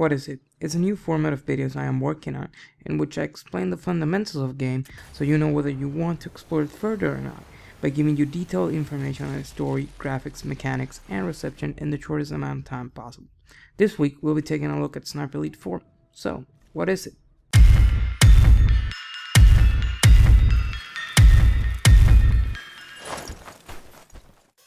What is it? It's a new format of videos I am working on, in which I explain the fundamentals of the game so you know whether you want to explore it further or not, by giving you detailed information on the story, graphics, mechanics, and reception in the shortest amount of time possible. This week, we'll be taking a look at Sniper Elite 4. So, what is it?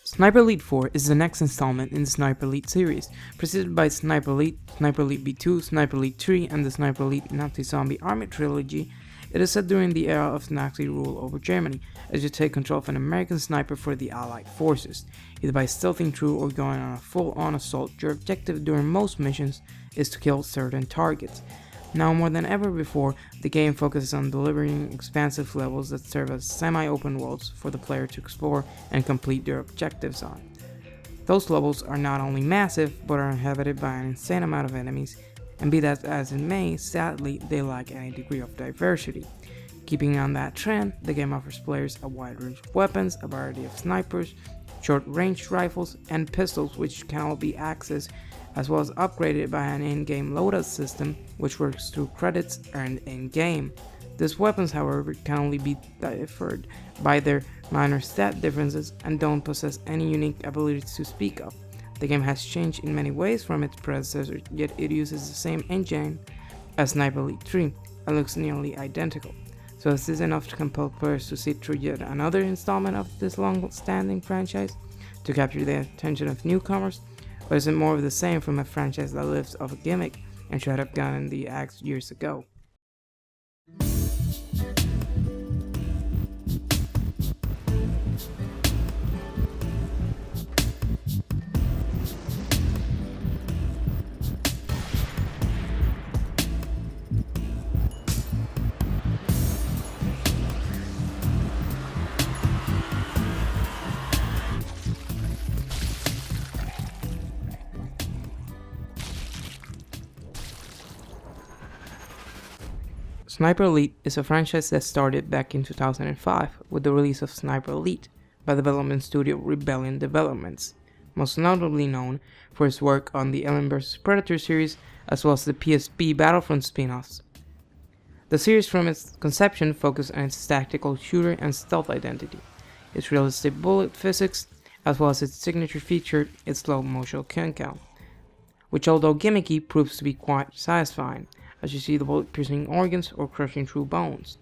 Sniper Elite 4 is the next installment in the Sniper Elite series, preceded by Sniper Elite, Sniper Elite V2, Sniper Elite 3, and the Sniper Elite Nazi Zombie Army trilogy. It is set during the era of Nazi rule over Germany, as you take control of an American sniper for the Allied forces. Either by stealthing through or going on a full-on assault, your objective during most missions is to kill certain targets. Now more than ever before, the game focuses on delivering expansive levels that serve as semi-open worlds for the player to explore and complete their objectives on. Those levels are not only massive, but are inhabited by an insane amount of enemies, and be that as it may, sadly, they lack any degree of diversity. Keeping on that trend, the game offers players a wide range of weapons, a variety of snipers, short-range rifles, and pistols which can all be accessed, as well as upgraded by an in-game loadout system which works through credits earned in-game. These weapons, however, can only be differed by their minor stat differences and don't possess any unique abilities to speak of. The game has changed in many ways from its predecessor, yet it uses the same engine as Sniper Elite 3 and looks nearly identical. So is this enough to compel players to sit through yet another installment of this long-standing franchise to capture the attention of newcomers? Or is it more of the same from a franchise that lives off a gimmick and should have gotten the axe years ago? Sniper Elite is a franchise that started back in 2005 with the release of Sniper Elite by development studio Rebellion Developments, most notably known for its work on the Alien vs Predator series as well as the PSP Battlefront spin-offs. The series from its conception focused on its tactical shooter and stealth identity, its realistic bullet physics, as well as its signature feature, its slow motion kill count, which although gimmicky proves to be quite satisfying, as you see the bullet piercing organs or crushing through bones.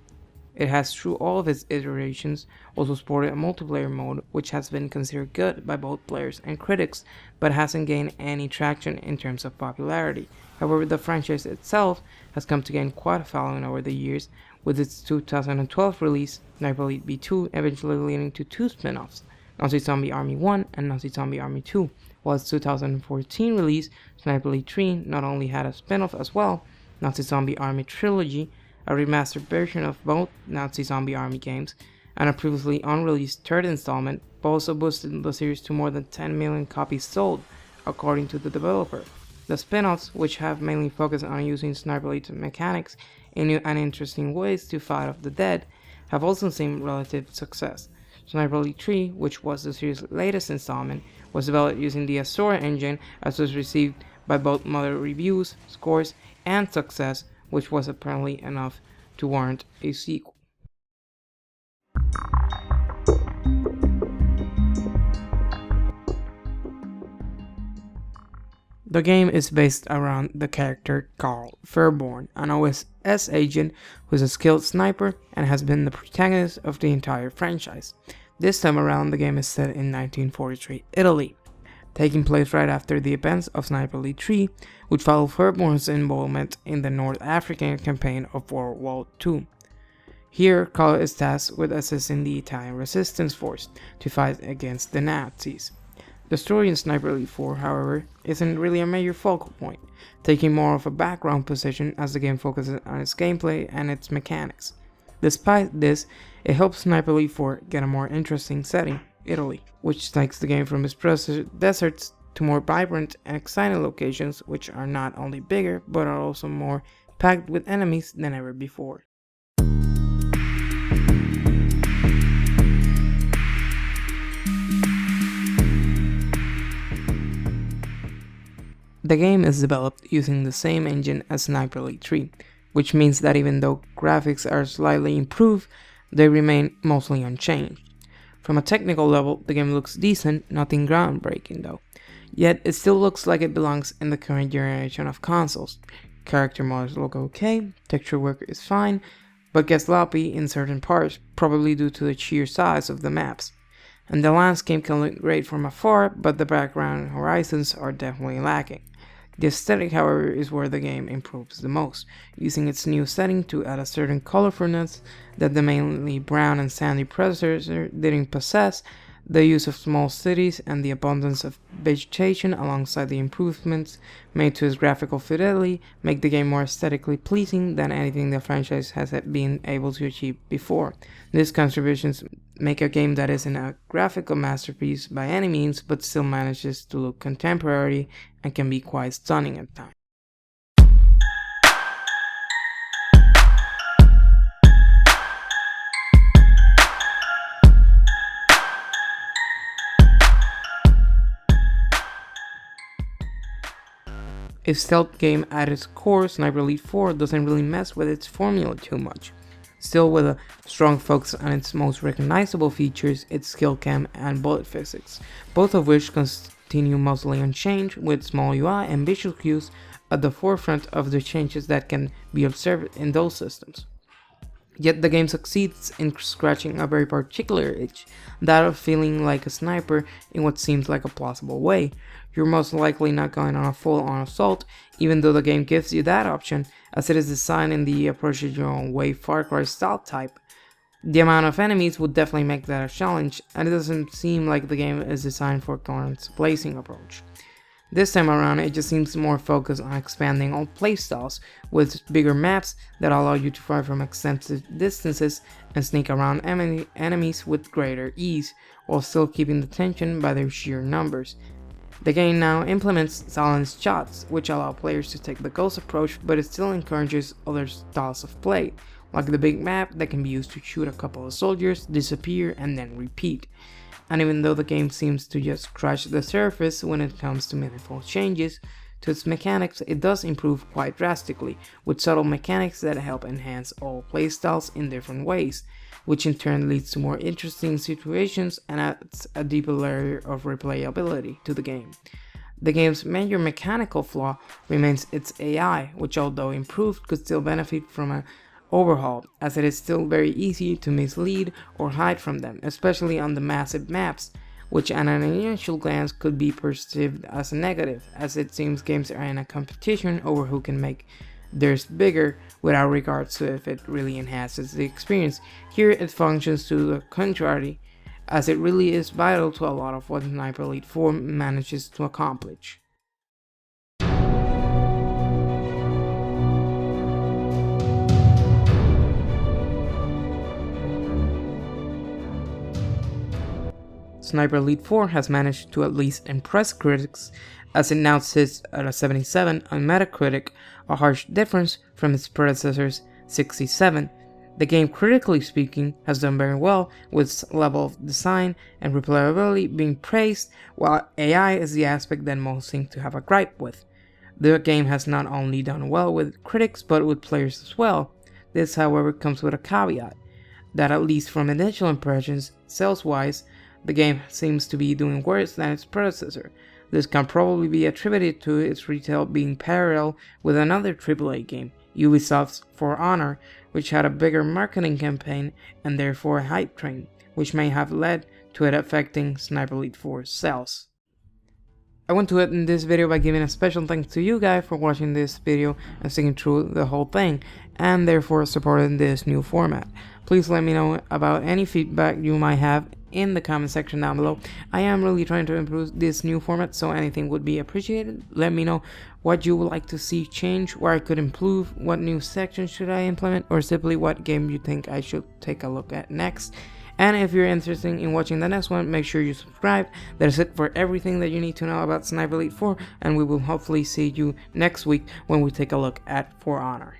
It has, through all of its iterations, also supported a multiplayer mode which has been considered good by both players and critics, but hasn't gained any traction in terms of popularity. However, the franchise itself has come to gain quite a following over the years, with its 2012 release, Sniper Elite V2, eventually leading to two spin-offs, Nazi Zombie Army 1 and Nazi Zombie Army 2, while its 2014 release, Sniper Elite 3, not only had a spin-off as well, Nazi Zombie Army Trilogy, a remastered version of both Nazi Zombie Army games, and a previously unreleased third installment, but also boosted the series to more than 10 million copies sold, according to the developer. The spin-offs, which have mainly focused on using Sniper Elite mechanics in new and interesting ways to fight off the dead, have also seen relative success. Sniper Elite 3, which was the series' latest installment, was developed using the Asura engine, as was received by both moderate reviews, scores, and success, which was apparently enough to warrant a sequel. The game is based around the character Carl Fairborn, an OSS agent who is a skilled sniper and has been the protagonist of the entire franchise. This time around, the game is set in 1943 Italy, taking place right after the events of Sniper Elite 3, which followed Fairborn's involvement in the North African campaign of World War II. Here, Carl is tasked with assisting the Italian resistance force to fight against the Nazis. The story in Sniper Elite 4, however, isn't really a major focal point, taking more of a background position as the game focuses on its gameplay and its mechanics. Despite this, it helps Sniper Elite 4 get a more interesting setting, Italy, which takes the game from its deserts to more vibrant and exciting locations which are not only bigger but are also more packed with enemies than ever before. The game is developed using the same engine as Sniper Elite 3, which means that even though graphics are slightly improved, they remain mostly unchanged. From a technical level, the game looks decent, nothing groundbreaking though. Yet it still looks like it belongs in the current generation of consoles. Character models look okay, texture work is fine, but gets sloppy in certain parts, probably due to the sheer size of the maps. And the landscape can look great from afar, but the background and horizons are definitely lacking. The aesthetic, however, is where the game improves the most, using its new setting to add a certain colorfulness that the mainly brown and sandy predecessor didn't possess. The use of small cities and the abundance of vegetation alongside the improvements made to its graphical fidelity make the game more aesthetically pleasing than anything the franchise has been able to achieve before. These contributions make a game that isn't a graphical masterpiece by any means, but still manages to look contemporary and can be quite stunning at times. A stealth game at its core, Sniper Elite 4 doesn't really mess with its formula too much. Still, with a strong focus on its most recognizable features, its skill cam and bullet physics, both of which continue mostly unchanged, with small UI and visual cues at the forefront of the changes that can be observed in those systems. Yet the game succeeds in scratching a very particular itch, that of feeling like a sniper in what seems like a plausible way. You're most likely not going on a full-on assault, even though the game gives you that option, as it is designed in the approach it your own way Far Cry style type. The amount of enemies would definitely make that a challenge, and it doesn't seem like the game is designed for Torrent's placing approach. This time around, it just seems more focused on expanding all playstyles, with bigger maps that allow you to fire from extensive distances and sneak around enemies with greater ease, while still keeping the tension by their sheer numbers. The game now implements silenced shots, which allow players to take the ghost approach, but it still encourages other styles of play, like the big map that can be used to shoot a couple of soldiers, disappear, and then repeat. And even though the game seems to just scratch the surface when it comes to meaningful changes to its mechanics, it does improve quite drastically, with subtle mechanics that help enhance all playstyles in different ways, which in turn leads to more interesting situations and adds a deeper layer of replayability to the game. The game's major mechanical flaw remains its AI, which although improved could still benefit from an overhaul, as it is still very easy to mislead or hide from them, especially on the massive maps, which at an initial glance could be perceived as a negative, as it seems games are in a competition over who can make theirs bigger without regards to if it really enhances the experience. Here it functions to the contrary, as it really is vital to a lot of what Sniper Elite 4 manages to accomplish. Sniper Elite 4 has managed to at least impress critics, as it now sits at a 77 on Metacritic, a harsh difference from its predecessor's 67. The game, critically speaking, has done very well, with its level of design and replayability being praised, while AI is the aspect that most seem to have a gripe with. The game has not only done well with critics, but with players as well. This, however, comes with a caveat, that at least from initial impressions, sales-wise, the game seems to be doing worse than its predecessor. This can probably be attributed to its retail being parallel with another AAA game, Ubisoft's For Honor, which had a bigger marketing campaign and therefore a hype train, which may have led to it affecting Sniper Elite 4's sales. I want to end this video by giving a special thanks to you guys for watching this video and sticking through the whole thing, and therefore supporting this new format. Please let me know about any feedback you might have in the comment section down below. I am really trying to improve this new format, so anything would be appreciated. Let me know what you would like to see change, where I could improve, what new sections should I implement, or simply what game you think I should take a look at next. And if you're interested in watching the next one, make sure you subscribe. That is it for everything that you need to know about Sniper Elite 4, and we will hopefully see you next week when we take a look at For Honor.